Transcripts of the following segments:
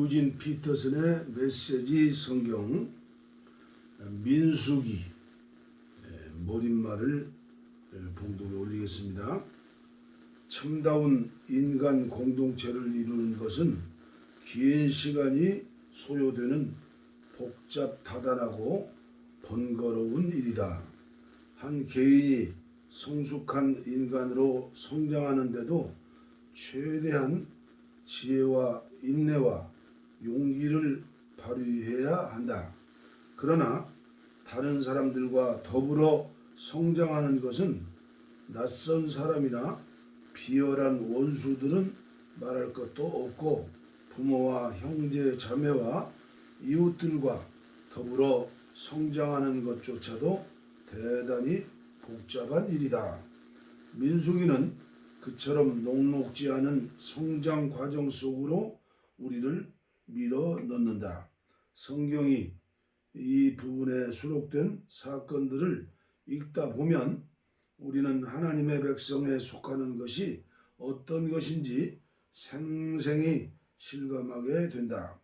유진 피터슨의 메시지 성경 민수기 몰입말을 봉독에 올리겠습니다. 참다운 인간 공동체를 이루는 것은 긴 시간이 소요되는 복잡다단하고 번거로운 일이다. 한 개인이 성숙한 인간으로 성장하는데도 최대한 지혜와 인내와 용기를 발휘해야 한다. 그러나 다른 사람들과 더불어 성장하는 것은 낯선 사람이나 비열한 원수들은 말할 것도 없고 부모와 형제 자매와 이웃들과 더불어 성장하는 것조차도 대단히 복잡한 일이다. 민수기는 그처럼 녹록지 않은 성장 과정 속으로 우리를 밀어 넣는다. 성경이 이 부분에 수록된 사건들을 읽다 보면 우리는 하나님의 백성에 속하는 것이 어떤 것인지 생생히 실감하게 된다.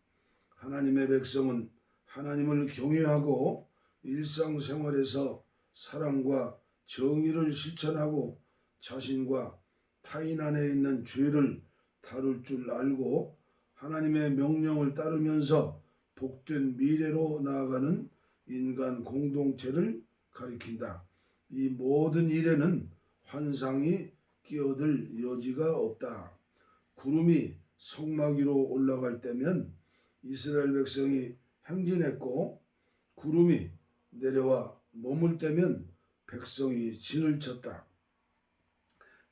하나님의 백성은 하나님을 경외하고 일상생활에서 사랑과 정의를 실천하고 자신과 타인 안에 있는 죄를 다룰 줄 알고 하나님의 명령을 따르면서 복된 미래로 나아가는 인간 공동체를 가리킨다. 이 모든 일에는 환상이 끼어들 여지가 없다. 구름이 성막 위로 올라갈 때면 이스라엘 백성이 행진했고 구름이 내려와 머물 때면 백성이 진을 쳤다.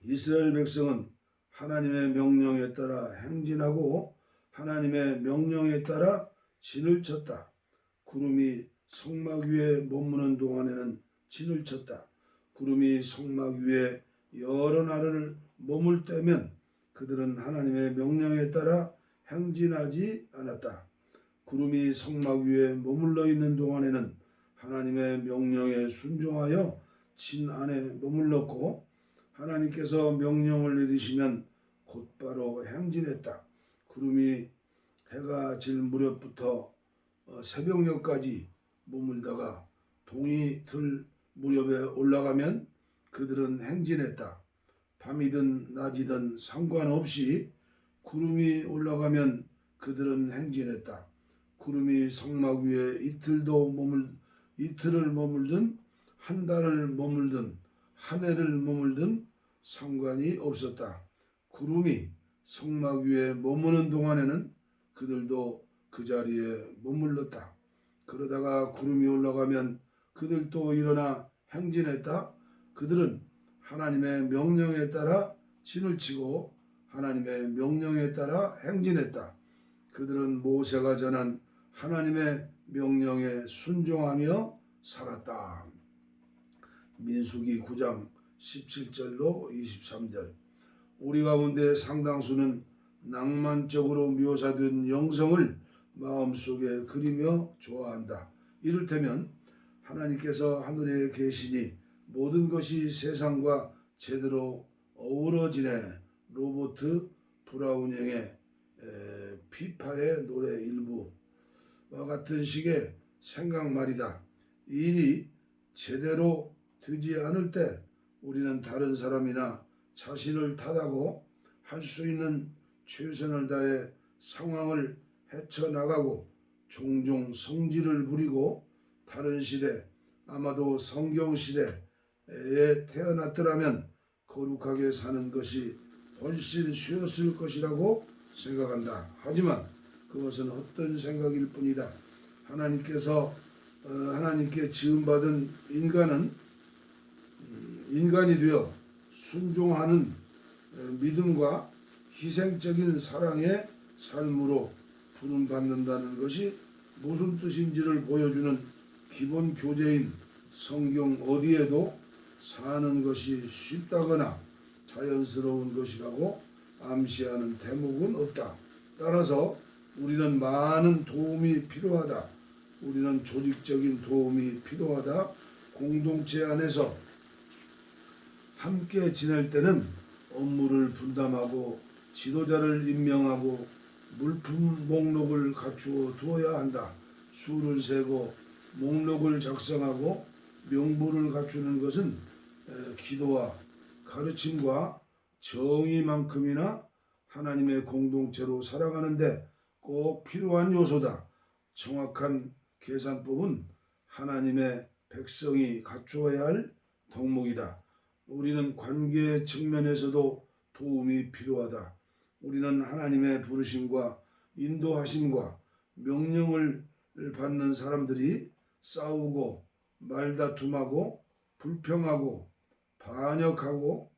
이스라엘 백성은 하나님의 명령에 따라 행진하고 하나님의 명령에 따라 진을 쳤다. 구름이 성막 위에 머무는 동안에는 진을 쳤다. 구름이 성막 위에 여러 날을 머물 때면 그들은 하나님의 명령에 따라 행진하지 않았다. 구름이 성막 위에 머물러 있는 동안에는 하나님의 명령에 순종하여 진 안에 머물렀고 하나님께서 명령을 내리시면 곧바로 행진했다. 구름이 해가 질 무렵부터 새벽녘까지 머물다가 동이 들 무렵에 올라가면 그들은 행진했다. 밤이든 낮이든 상관없이 구름이 올라가면 그들은 행진했다. 구름이 성막 위에 이틀을 머물든 한 달을 머물든 한 해를 머물든 상관이 없었다. 구름이 성막 위에 머무는 동안에는 그들도 그 자리에 머물렀다. 그러다가 구름이 올라가면 그들도 일어나 행진했다. 그들은 하나님의 명령에 따라 진을 치고 하나님의 명령에 따라 행진했다. 그들은 모세가 전한 하나님의 명령에 순종하며 살았다. 민수기 9장 17절로 23절. 우리 가운데 상당수는 낭만적으로 묘사된 영성을 마음속에 그리며 좋아한다. 이를테면 하나님께서 하늘에 계시니 모든 것이 세상과 제대로 어우러지네. 로버트 브라우닝의 피파의 노래 일부와 같은 식의 생각 말이다. 이 일이 제대로 되지 않을 때 우리는 다른 사람이나 자신을 탓하고 할 수 있는 최선을 다해 상황을 헤쳐나가고 종종 성질을 부리고 다른 시대, 아마도 성경 시대에 태어났더라면 거룩하게 사는 것이 훨씬 쉬웠을 것이라고 생각한다. 하지만 그것은 헛된 생각일 뿐이다. 하나님께 지음받은 인간이 되어 순종하는 믿음과 희생적인 사랑의 삶으로 부름받는다는 것이 무슨 뜻인지를 보여주는 기본 교재인 성경 어디에도 사는 것이 쉽다거나 자연스러운 것이라고 암시하는 대목은 없다. 따라서 우리는 많은 도움이 필요하다. 우리는 조직적인 도움이 필요하다. 공동체 안에서 함께 지낼 때는 업무를 분담하고 지도자를 임명하고 물품 목록을 갖추어 두어야 한다. 수를 세고 목록을 작성하고 명부를 갖추는 것은 기도와 가르침과 정의만큼이나 하나님의 공동체로 살아가는데 꼭 필요한 요소다. 정확한 계산법은 하나님의 백성이 갖추어야 할 덕목이다. 우리는 관계 측면에서도 도움이 필요하다. 우리는 하나님의 부르심과 인도하심과 명령을 받는 사람들이 싸우고 말다툼하고 불평하고 반역하고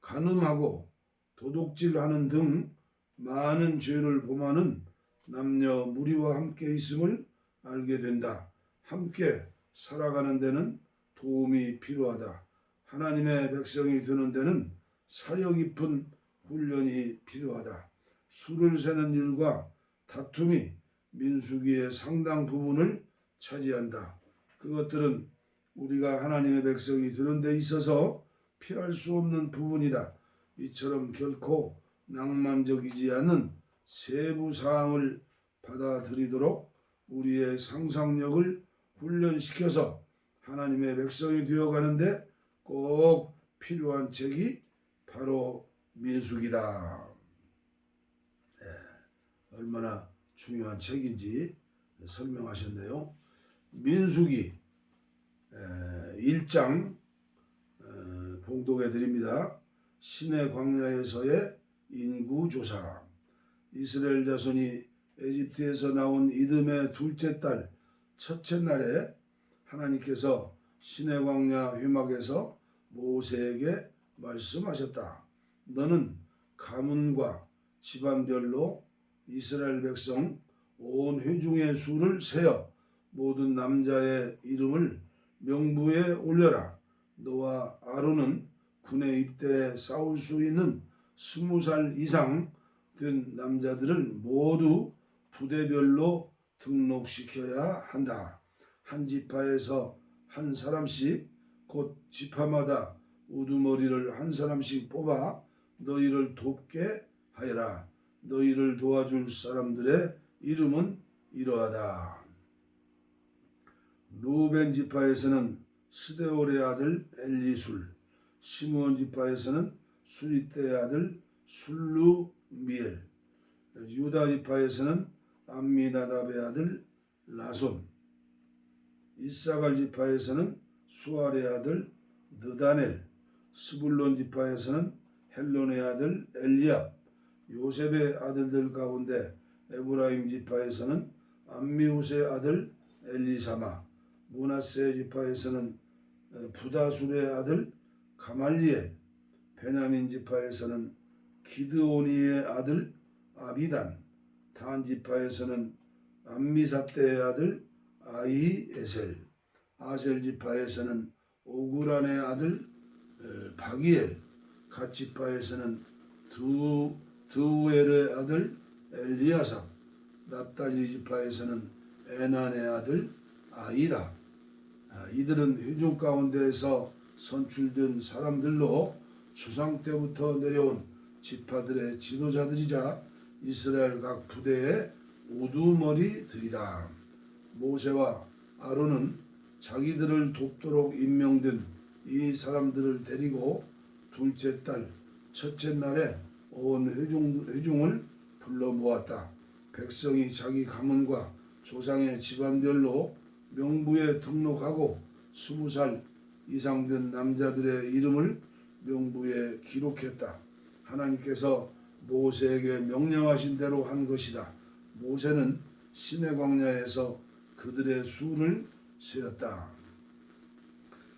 간음하고 도둑질하는 등 많은 죄를 범하는 남녀 무리와 함께 있음을 알게 된다. 함께 살아가는 데는 도움이 필요하다. 하나님의 백성이 되는 데는 사려 깊은 훈련이 필요하다. 수를 세는 일과 다툼이 민수기의 상당 부분을 차지한다. 그것들은 우리가 하나님의 백성이 되는 데 있어서 피할 수 없는 부분이다. 이처럼 결코 낭만적이지 않은 세부 사항을 받아들이도록 우리의 상상력을 훈련시켜서 하나님의 백성이 되어가는데 꼭 필요한 책이 바로 민수기다. 얼마나 중요한 책인지 설명하셨네요. 민수기 1장 봉독해 드립니다. 시내 광야에서의 인구조사. 이스라엘 자손이 에집트에서 나온 이듬해 둘째 달 첫째 날에 하나님께서 시내 광야 회막에서 모세에게 말씀하셨다. 너는 가문과 집안별로 이스라엘 백성 온 회중의 수를 세어 모든 남자의 이름을 명부에 올려라. 너와 아론은 군에 입대해 싸울 수 있는 20살 이상 된 남자들을 모두 부대별로 등록시켜야 한다. 한 지파에서 한 사람씩 곧 지파마다 우두머리를 한 사람씩 뽑아 너희를 돕게 하여라. 너희를 도와줄 사람들의 이름은 이러하다. 루벤 지파에서는 스데올의 아들 엘리술, 시므온 지파에서는 수리떼의 아들 술루미엘, 유다 지파에서는 암미나답의 아들 라손, 이사갈 지파에서는 수알의 아들 느다넬, 스불론 지파에서는 헬론의 아들 엘리압, 요셉의 아들들 가운데 에브라임 지파에서는 암미우스의 아들 엘리사마, 므낫세 지파에서는 부다술의 아들 가말리엘, 베냐민 지파에서는 기드오니의 아들 아비단, 단 지파에서는 암미사떼의 아들 아히에셀, 아셀 지파에서는 오구란의 아들 바기엘, 갓 지파에서는 드우엘의 아들 엘리아삽, 납달리 지파에서는 에난의 아들 아이라. 이들은 회중 가운데에서 선출된 사람들로 조상 때부터 내려온 지파들의 지도자들이자 이스라엘 각 부대의 우두머리들이다. 모세와 아론은 자기들을 돕도록 임명된 이 사람들을 데리고 둘째 달 첫째 날에 온 회중을 불러 모았다. 백성이 자기 가문과 조상의 집안별로 명부에 등록하고 20살 이상 된 남자들의 이름을 명부에 기록했다. 하나님께서 모세에게 명령하신 대로 한 것이다. 모세는 시내 광야에서 그들의 수를 세었다.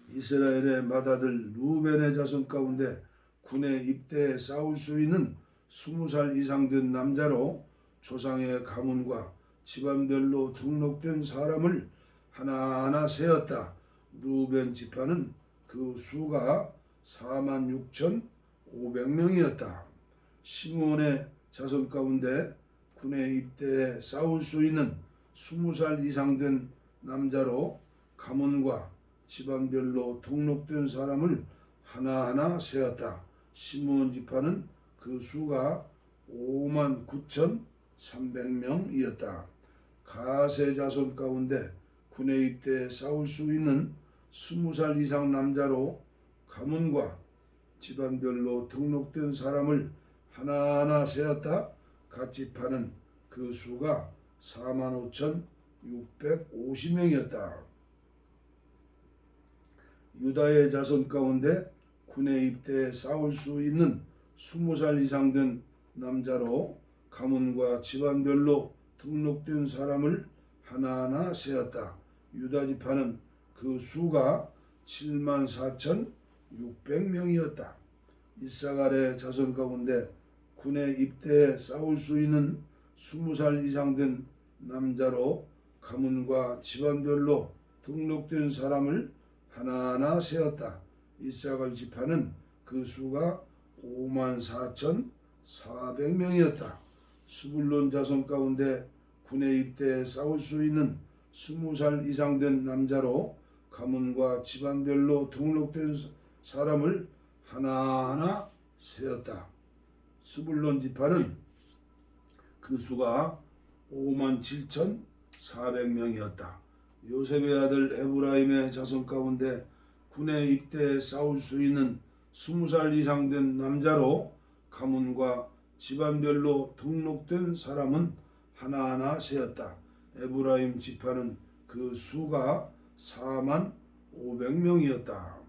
이스라엘의 맏아들 루벤의 자손 가운데 군에 입대해 싸울 수 있는 20살 이상 된 남자로 조상의 가문과 집안별로 등록된 사람을 하나하나 세었다. 루벤 지파는 그 수가 46,500명이었다. 시므온의 자손 가운데 군에 입대해 싸울 수 있는 20살 이상 된 남자로 가문과 집안별로 등록된 사람을 하나하나 세었다. 시므온 지파는 그 수가 59,400 300명이었다. 가세 자손 가운데 군에 입대해 싸울 수 있는 20살 이상 남자로 가문과 집안별로 등록된 사람을 하나하나 세었다. 각 지파는 그 수가 45,650명이었다. 유다의 자손 가운데 군에 입대해 싸울 수 있는 20살 이상 된 남자로 가문과 집안별로 등록된 사람을 하나하나 세었다. 유다 지파는 그 수가 74,600명이었다. 이사갈의 자손 가운데 군에 입대해 싸울 수 있는 20살 이상 된 남자로 가문과 집안별로 등록된 사람을 하나하나 세었다. 이사갈 지파는 그 수가 54,400명이었다. 스불론 자손 가운데 군에 입대해 싸울 수 있는 20살 이상 된 남자로 가문과 집안별로 등록된 사람을 하나하나 세었다. 스불론 지파는 그 수가 57,400명이었다. 요셉의 아들 에브라임의 자손 가운데 군에 입대해 싸울 수 있는 20살 이상 된 남자로 가문과 집안별로 등록된 사람은 하나하나 세었다. 에브라임 지파는 그 수가 45,000명이었다.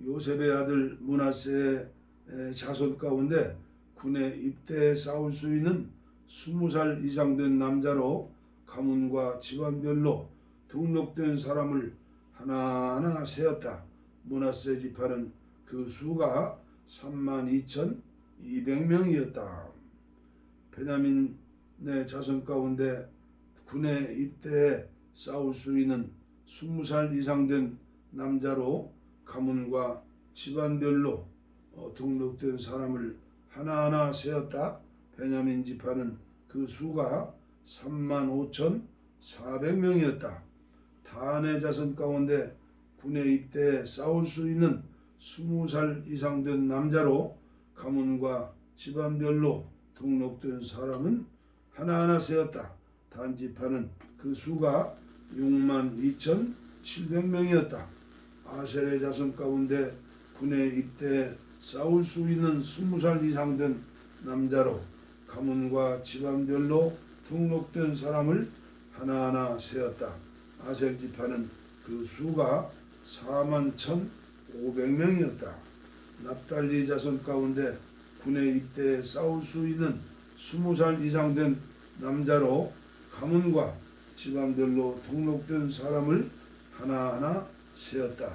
요셉의 아들 므낫세의 자손 가운데 군에 입대해 싸울 수 있는 20살 이상 된 남자로 가문과 집안별로 등록된 사람을 하나하나 세었다. 므낫세 지파는 그 수가 32,200명이었다. 베냐민의 자손 가운데 군에 입대해 싸울 수 있는 20살 이상 된 남자로 가문과 집안별로 등록된 사람을 하나하나 세었다. 베냐민 지파는 그 수가 35,400명이었다. 단의 자손 가운데 군에 입대해 싸울 수 있는 20살 이상 된 남자로 가문과 집안별로 등록된 사람은 하나하나 세었다. 단 지파는 그 수가 62,700명이었다. 아셀의 자손 가운데 군에 입대해 싸울 수 있는 20살 이상 된 남자로 가문과 집안별로 등록된 사람을 하나하나 세었다. 아셀 지파는 그 수가 41,500명이었다. 납달리 자손 가운데 군에 입대해 싸울 수 있는 20살 이상 된 남자로 가문과 집안별로 등록된 사람을 하나하나 세었다.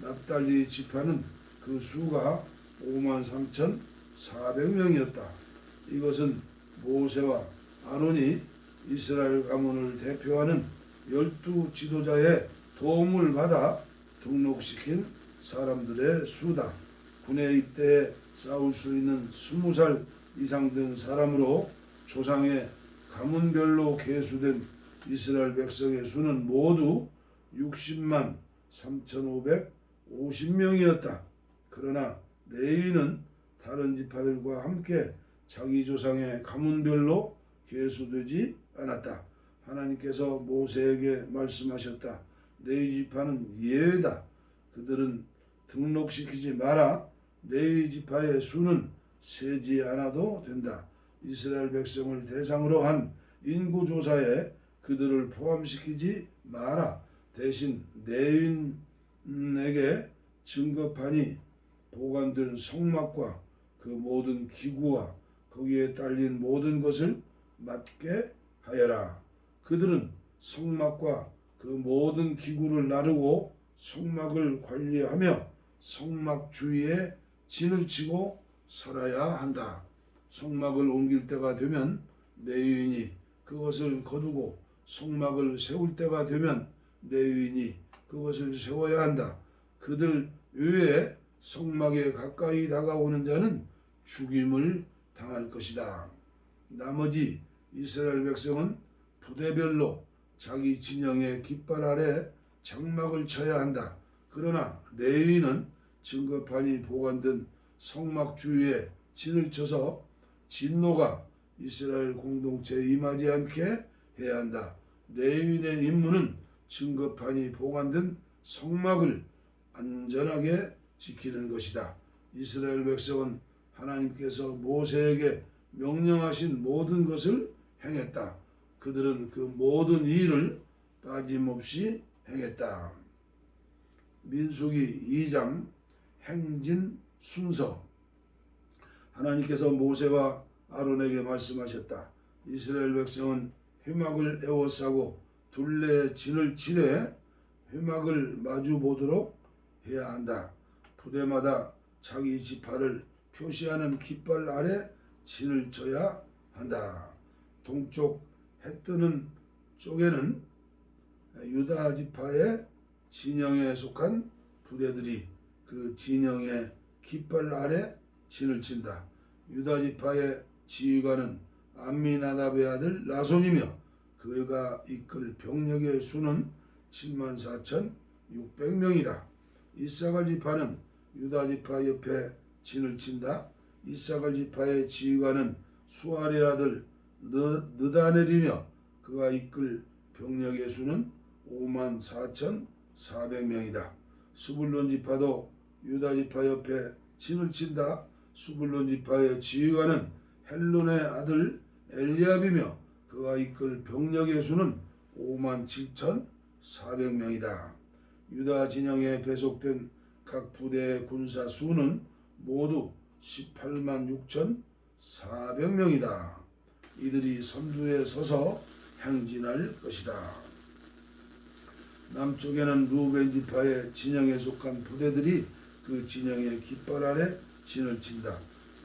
납달리 지파는 그 수가 53,400명이었다. 이것은 모세와 아론이 이스라엘 가문을 대표하는 12 지도자의 도움을 받아 등록시킨 사람들의 수다. 군에 입대해 싸울 수 있는 20살 이상 된 사람으로 조상의 가문별로 계수된 이스라엘 백성의 수는 모두 60만 3,550명이었다. 그러나 레위는 다른 지파들과 함께 자기 조상의 가문별로 계수되지 않았다. 하나님께서 모세에게 말씀하셨다. 레위 지파는 예외다. 그들은 등록시키지 마라. 레위 지파의 수는 세지 않아도 된다. 이스라엘 백성을 대상으로 한 인구조사에 그들을 포함시키지 마라. 대신 레위인에게 증거판이 보관된 성막과 그 모든 기구와 거기에 딸린 모든 것을 맡게 하여라. 그들은 성막과 그 모든 기구를 나르고 성막을 관리하며 성막 주위에 진을 치고 살아야 한다. 성막을 옮길 때가 되면 레위인이 그것을 거두고 성막을 세울 때가 되면 레위인이 그것을 세워야 한다. 그들 외에 성막에 가까이 다가오는 자는 죽임을 당할 것이다. 나머지 이스라엘 백성은 부대별로 자기 진영의 깃발 아래 장막을 쳐야 한다. 그러나 레위인은 증거판이 보관된 성막 주위에 진을 쳐서 진노가 이스라엘 공동체에 임하지 않게 해야 한다. 레위인의 임무는 증거판이 보관된 성막을 안전하게 지키는 것이다. 이스라엘 백성은 하나님께서 모세에게 명령하신 모든 것을 행했다. 그들은 그 모든 일을 빠짐없이 행했다. 민수기 2장 행진 순서. 하나님께서 모세와 아론에게 말씀하셨다. 이스라엘 백성은 회막을 에워싸고 둘레에 진을 치되 회막을 마주 보도록 해야 한다. 부대마다 자기 지파를 표시하는 깃발 아래 진을 쳐야 한다. 동쪽 해 뜨는 쪽에는 유다 지파의 진영에 속한 부대들이 그 진영의 깃발 아래 진을 친다. 유다 지파의 지휘관은 암미나답의 아들 나손이며 그가 이끌 병력의 수는 74,600명이다. 이사갈 지파는 유다 지파 옆에 진을 친다. 이사갈 지파의 지휘관은 수알의 아들 느다넬이며 그가 이끌 병력의 수는 54,400명이다. 스불론 지파도 유다 지파 옆에 진을 친다. 스불론 지파의 지휘관은 헬론의 아들 엘리압이며 그가 이끌 병력의 수는 57,400명이다. 유다 진영에 배속된 각 부대의 군사 수는 모두 186,400명이다. 이들이 선두에 서서 행진할 것이다. 남쪽에는 루벤 지파의 진영에 속한 부대들이 그 진영의 깃발 아래 진을 친다.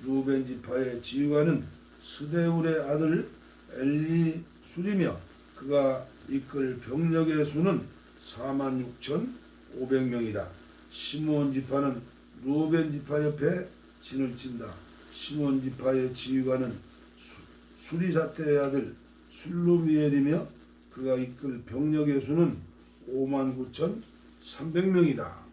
루벤 지파의 지휘관은 스데울의 아들 엘리술이며 그가 이끌 병력의 수는 46,500명이다. 시므온 지파는 루벤 지파 옆에 진을 친다. 시므온 지파의 지휘관은 수리사테의 아들 술루미엘이며 그가 이끌 병력의 수는 59,300명이다.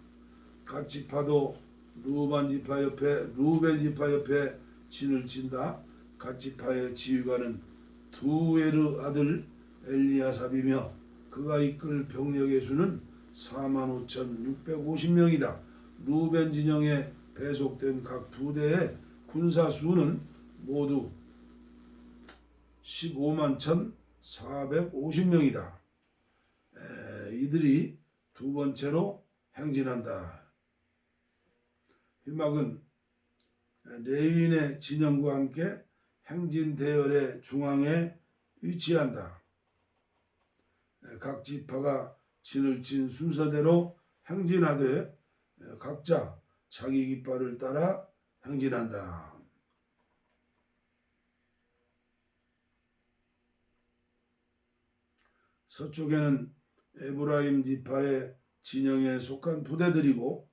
각 지파도 루벤 지파 옆에 진을 친다. 각 지파의 지휘관은 두에르 아들 엘리아삽이며 그가 이끌 병력의 수는 45,650명이다. 루벤 진영에 배속된 각 부대의 군사 수는 모두 151,450명이다. 이들이 두 번째로 행진한다. 회막은 레위인의 진영과 함께 행진 대열의 중앙에 위치한다. 각 지파가 진을 친 순서대로 행진하되 각자 자기 깃발을 따라 행진한다. 서쪽에는 에브라임 지파의 진영에 속한 부대들이고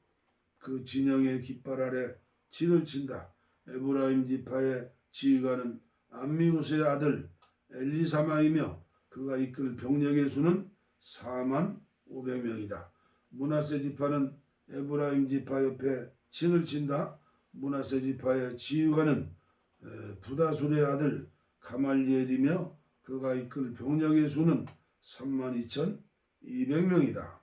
그 진영의 깃발 아래 진을 친다. 에브라임 지파의 지휘관은 암미우스의 아들 엘리사마이며 그가 이끌 병력의 수는 45,500명이다. 므낫세 지파는 에브라임 지파 옆에 진을 친다. 므낫세 지파의 지휘관은 부다술의 아들 가말리엘이며 그가 이끌 병력의 수는 32,200명이다.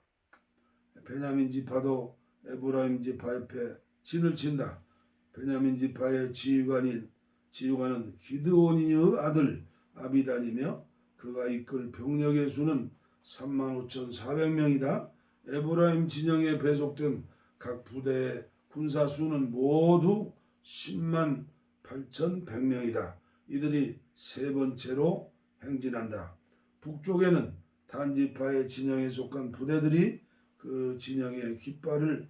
베냐민 지파도 에브라임 지파 옆에 진을 친다. 베냐민 지파의 지휘관은 기드오니의 아들 아비단이며 그가 이끌 병력의 수는 35,400명이다. 에브라임 진영에 배속된 각 부대의 군사 수는 모두 108,100명이다. 이들이 세 번째로 행진한다. 북쪽에는 단 지파의 진영에 속한 부대들이 그 진영의 깃발을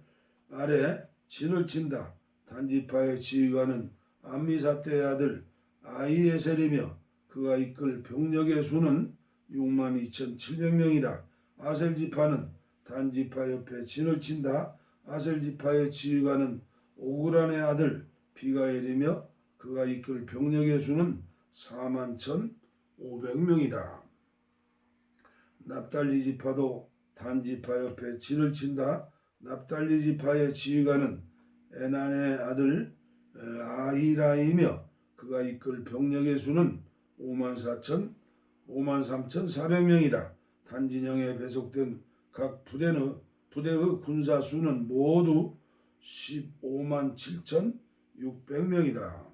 아래 진을 친다. 단 지파의 지휘관은 암미사테의 아들 아히에셀이며 그가 이끌 병력의 수는 62,700명이다. 아셀 지파는 단 지파 옆에 진을 친다. 아셀 지파의 지휘관은 오그란의 아들 비가엘이며 그가 이끌 병력의 수는 41,500명이다. 납달리 지파도 단 지파 옆에 진을 친다. 납달리 지파의 지휘관은 에난의 아들 아히라이며 그가 이끌 병력의 수는 53,400명이다. 단진영에 배속된 각 부대의 군사 수는 모두 157,600명이다.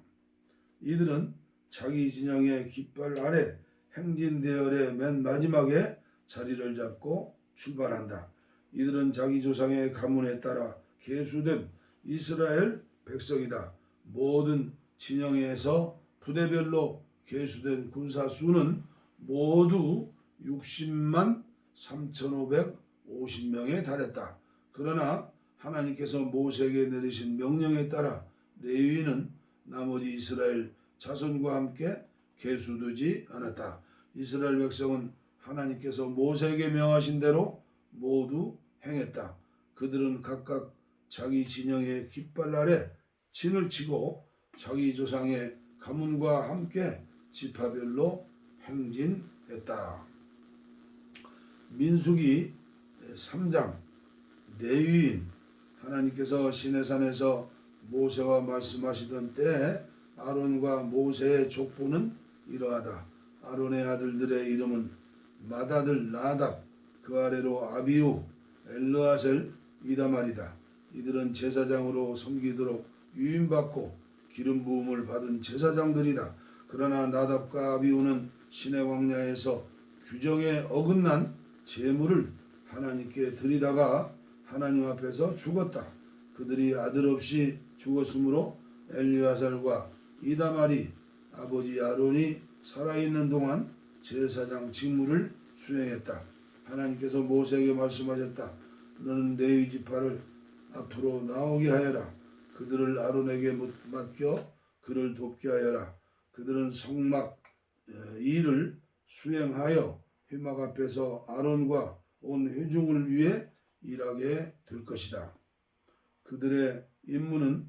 이들은 자기 진영의 깃발 아래 행진대열의 맨 마지막에 자리를 잡고 출발한다. 이들은 자기 조상의 가문에 따라 계수된 이스라엘 백성이다. 모든 진영에서 부대별로 계수된 군사 수는 모두 60만 3,550명에 달했다. 그러나 하나님께서 모세에게 내리신 명령에 따라 레위인은 나머지 이스라엘 자손과 함께 계수되지 않았다. 이스라엘 백성은 하나님께서 모세에게 명하신 대로 모두 행했다. 그들은 각각 자기 진영의 깃발 아래 진을 치고 자기 조상의 가문과 함께 지파별로 행진했다. 민수기 3장 레위인. 하나님께서 시내산에서 모세와 말씀하시던 때에 아론과 모세의 족보는 이러하다. 아론의 아들들의 이름은 맏아들 나답, 그 아래로 아비후, 엘르아셀, 이다말이다. 이들은 제사장으로 섬기도록 유임받고 기름 부음을 받은 제사장들이다. 그러나 나답과 아비후는 시내 광야에서 규정에 어긋난 제물을 하나님께 드리다가 하나님 앞에서 죽었다. 그들이 아들 없이 죽었으므로 엘리아살과 이다말이 아버지 아론이 살아있는 동안 제사장 직무를 수행했다. 하나님께서 모세에게 말씀하셨다. 너는 레위 지파를 앞으로 나오게 하여라. 그들을 아론에게 맡겨 그를 돕게 하여라. 그들은 성막 일을 수행하여 회막 앞에서 아론과 온 회중을 위해 일하게 될 것이다. 그들의 임무는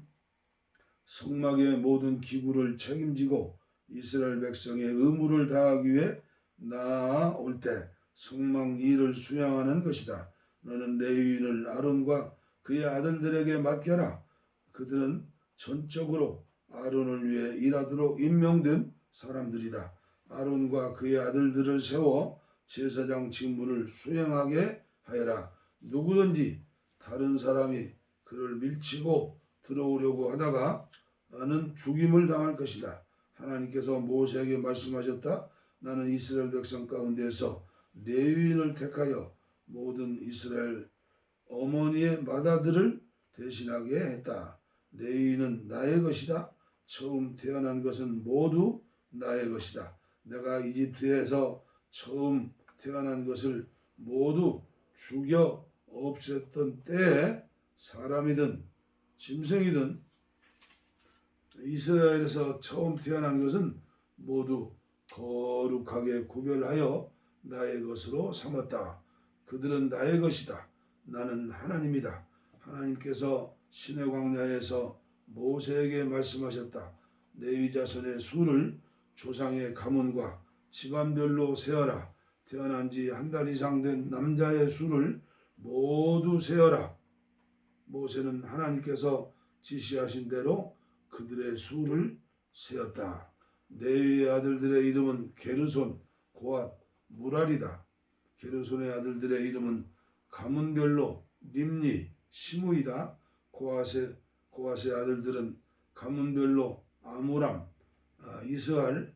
성막의 모든 기구를 책임지고 이스라엘 백성의 의무를 다하기 위해 나아올 때 성막 일을 수행하는 것이다. 너는 레위인을 아론과 그의 아들들에게 맡겨라. 그들은 전적으로 아론을 위해 일하도록 임명된 사람들이다. 아론과 그의 아들들을 세워 제사장 직무를 수행하게 하여라. 누구든지 다른 사람이 그를 밀치고 들어오려고 하다가 나는 죽임을 당할 것이다. 하나님께서 모세에게 말씀하셨다. 나는 이스라엘 백성 가운데서 레위인을 택하여 모든 이스라엘 어머니의 맏아들을 대신하게 했다. 레위인은 나의 것이다. 처음 태어난 것은 모두 나의 것이다. 내가 이집트에서 처음 태어난 것을 모두 죽여 없앴던 때에 사람이든 짐승이든 이스라엘에서 처음 태어난 것은 모두 거룩하게 구별하여 나의 것으로 삼았다. 그들은 나의 것이다. 나는 하나님이다. 하나님께서 시내 광야에서 모세에게 말씀하셨다. 레위 자손의 수를 조상의 가문과 집안별로 세어라. 태어난 지 한 달 이상 된 남자의 수를 모두 세어라. 모세는 하나님께서 지시하신 대로 그들의 수를 세었다. 레위의 아들들의 이름은 게르손, 고앗, 무랄이다. 게르손의 아들들의 이름은 가문별로 림니, 시므이다. 고앗의 아들들은 가문별로 아므람, 이스할,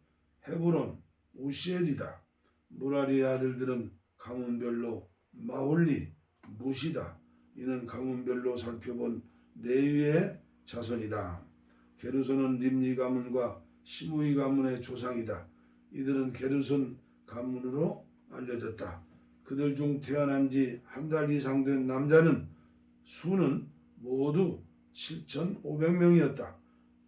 헤브론, 우시엘이다. 무랄이의 아들들은 가문별로 마홀리, 무시다. 이는 가문별로 살펴본 레위의 자손이다. 게르손은 림니 가문과 시므이 가문의 조상이다. 이들은 게르손 가문으로 알려졌다. 그들 중 태어난 지 한 달 이상 된 남자는 수는 모두 7,500명이었다.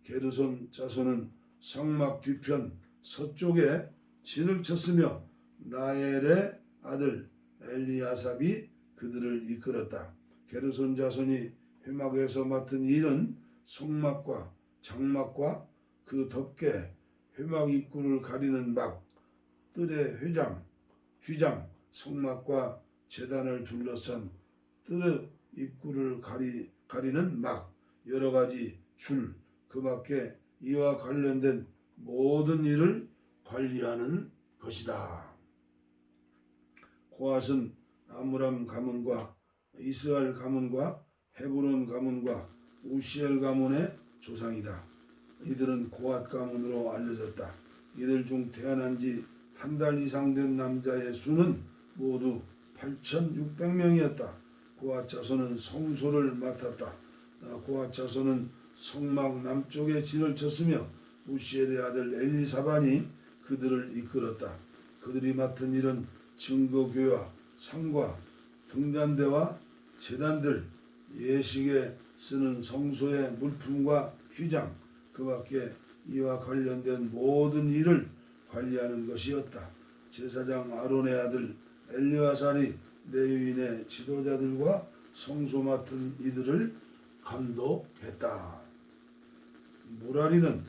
게르손 자손은 성막 뒤편 서쪽에 진을 쳤으며 라엘의 아들 엘리아삽이 그들을 이끌었다. 게르손 자손이 회막에서 맡은 일은 성막과 장막과 그 덮개, 회막 입구를 가리는 막, 뜰의 휘장, 성막과 제단을 둘러싼 뜰의 입구를 가리는 막, 여러 가지 줄, 그 밖에 이와 관련된 모든 일을 관리하는 것이다. 고앗은 아므람 가문과 이스라엘 가문과 헤브론 가문과 우시엘 가문의 조상이다. 이들은 고앗 가문으로 알려졌다. 이들 중 태어난 지 한 달 이상 된 남자의 수는 모두 8,600명이었다. 고앗 자손은 성소를 맡았다. 고앗 자손은 성막 남쪽에 진을 쳤으며 우시엘의 아들 엘리사반이 그들을 이끌었다. 그들이 맡은 일은 증거교와 상과 등잔대와 제단들, 예식에 쓰는 성소의 물품과 휘장, 그 밖에 이와 관련된 모든 일을 관리하는 것이었다. 제사장 아론의 아들 엘리아살이 레위인의 지도자들과 성소 맡은 이들을 감독했다. 무라리는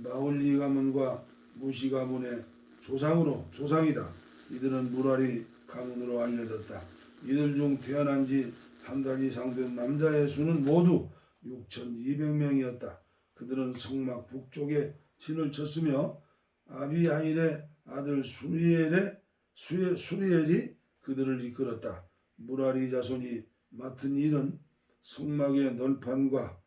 마홀리 가문과 무시 가문의 조상이다. 이들은 무라리 가문으로 알려졌다. 이들 중 태어난 지 한 달 이상 된 남자의 수는 모두 6,200명이었다. 그들은 성막 북쪽에 진을 쳤으며 아비하일의 아들 수리엘이 그들을 이끌었다. 무라리 자손이 맡은 일은 성막의 널판과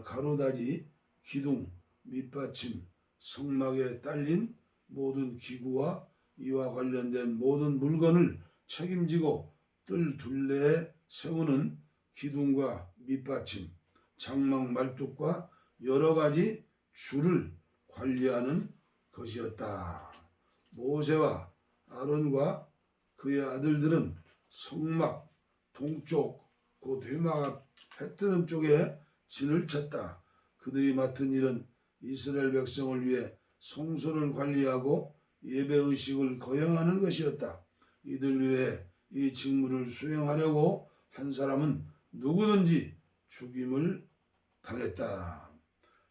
가로다지, 기둥, 밑받침, 성막에 딸린 모든 기구와 이와 관련된 모든 물건을 책임지고 뜰 둘레에 세우는 기둥과 밑받침, 장막 말뚝과 여러 가지 줄을 관리하는 것이었다. 모세와 아론과 그의 아들들은 성막 동쪽 곧 회막 앞 해 뜨는 쪽에 진을 쳤다. 그들이 맡은 일은 이스라엘 백성을 위해 성소를 관리하고 예배의식을 거행하는 것이었다. 이들 외에 이 직무를 수행하려고 한 사람은 누구든지 죽임을 당했다.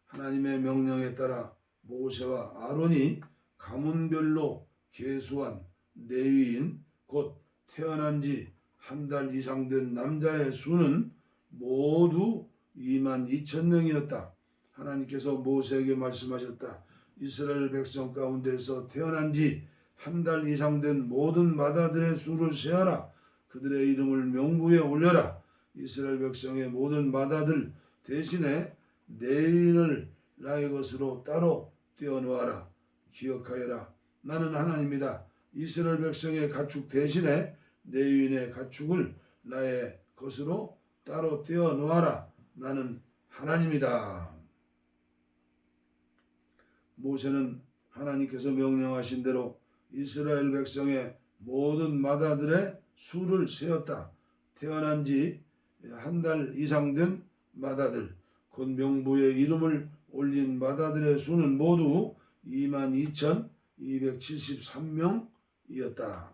하나님의 명령에 따라 모세와 아론이 가문별로 계수한 레위인 곧 태어난 지 한 달 이상 된 남자의 수는 모두 22,000명이었다. 하나님께서 모세에게 말씀하셨다. 이스라엘 백성 가운데서 태어난 지 한 달 이상 된 모든 마다들의 수를 세어라. 그들의 이름을 명부에 올려라. 이스라엘 백성의 모든 마다들 대신에 레위인을 나의 것으로 따로 떼어놓아라. 기억하여라. 나는 하나님이다. 이스라엘 백성의 가축 대신에 레위인의 가축을 나의 것으로 따로 떼어놓아라. 나는 하나님이다. 모세는 하나님께서 명령하신 대로 이스라엘 백성의 모든 마다들의 수를 세었다. 태어난 지 한 달 이상 된 마다들, 곧 명부에 이름을 올린 마다들의 수는 모두 22,273명이었다.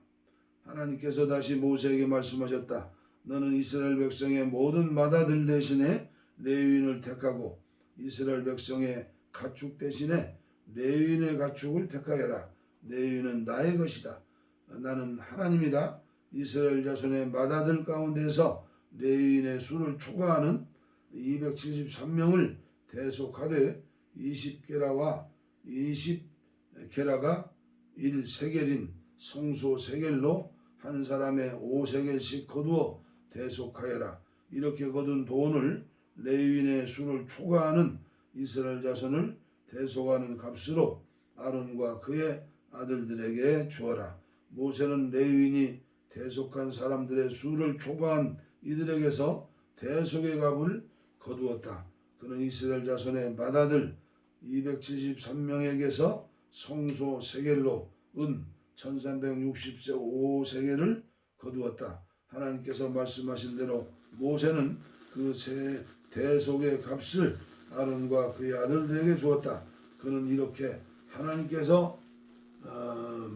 하나님께서 다시 모세에게 말씀하셨다. 너는 이스라엘 백성의 모든 마다들 대신에 레위인을 택하고 이스라엘 백성의 가축 대신에 레위인의 가축을 택하여라. 레위인은 나의 것이다. 나는 하나님이다. 이스라엘 자손의 마다들 가운데서 레위인의 수를 초과하는 273명을 대속하되 20게라와 20게라가 1세겔인 성소 세겔로 한 사람의 5세겔씩 거두어 대속하여라. 이렇게 거둔 돈을 레위인의 수를 초과하는 이스라엘 자손을 대속하는 값으로 아론과 그의 아들들에게 주어라. 모세는 레위인이 대속한 사람들의 수를 초과한 이들에게서 대속의 값을 거두었다. 그는 이스라엘 자손의 맏아들 273명에게서 성소 세겔로 은 1360세 5세겔을 거두었다. 하나님께서 말씀하신 대로 모세는 그 세 대속의 값을 아론과 그의 아들들에게 주었다. 그는 이렇게 하나님께서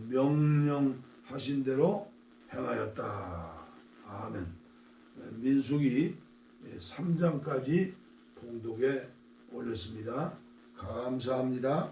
명령하신 대로 행하였다. 아멘. 민수기 3장까지 봉독에 올렸습니다. 감사합니다.